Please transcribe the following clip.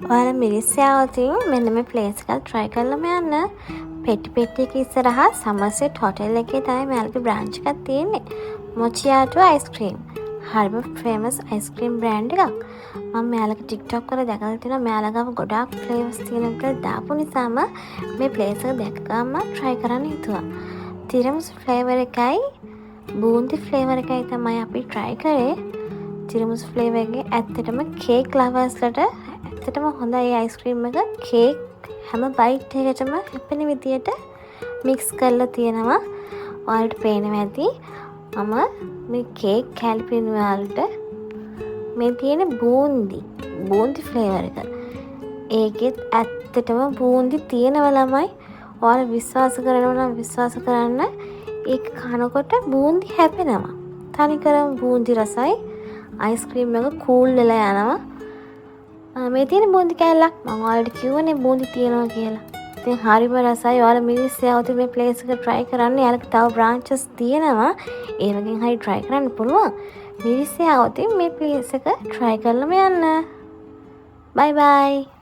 ඔයාලා මිරිස්යාවතින් මෙන්න මේ ප්ලේස් එකක් try කරලම යන්න. පෙට්ටි එක ඉස්සරහා සමර්සෙට් හොටෙල් එකේ තමයි මෙයාලගේ බ්‍රාන්ච් එකක් තියෙන්නේ. මොචියාටෝ අයිස්ක්‍රීම්. හරිම ෆේමස් අයිස්ක්‍රීම් බ්‍රෑන්ඩ් එකක්. මම මෙයාලගේ TikTok වල දැකලා තියෙනවා. මෙයාලා ගාව ගොඩාක් ෆ්ලේවර්ස් තියෙන කියලා දාපු නිසාම මේ ප්ලේස් එක දැක ගාම try කරන්න හිතුවා. තිරමිසු ෆ්ලේවර් එකයි බූන්දි ෆ්ලේවර් එකයි තමයි අපි try කරේ. තිරමිසු ෆ්ලේවර් එකේ ඇත්තටම කේක් ලවර්ස්ලට ඇත්තටම හොඳයි අයිස්ක්‍රීම් එක. කේක් හැම බයිට් එකකටම හැපෙන විදියට මික්ස් කරලා තියෙනවා. ඔයාලට පේනවා ඇති. මම මේ කේක් කැල්පින් වලට මේ තියෙන බූන්දි ෆ්ලේවර් එක. ඒකෙත් ඇත්තටම බූන්දි තියෙනවා ළමයි. ඔයාලා විශ්වාස කරනවා නම් විශ්වාස කරන්න. ඒක කනකොට බූන්දි හැපෙනවා. තනිකරම බූන්දි රසයි. අයිස්ක්‍රීම් එක කූල් වෙලා යනවා. මේ තියෙන බූන්දි කෑල්ලක් මම ඔයාලට කිව්වනේ බූන්දි තියනවා කියලා. ඉතින් හරිම රසයි. ඔයාලා මිරිස්යාවතේ මේ ප්ලේස් එක try කරන්න. යාළුවා තව branches තියෙනවා. ඒ වගේම හරි try කරන්න පුළුවන්. මිරිස්යාවතේ මේ ප්ලේස් එක try කරලම යන්න. bye bye.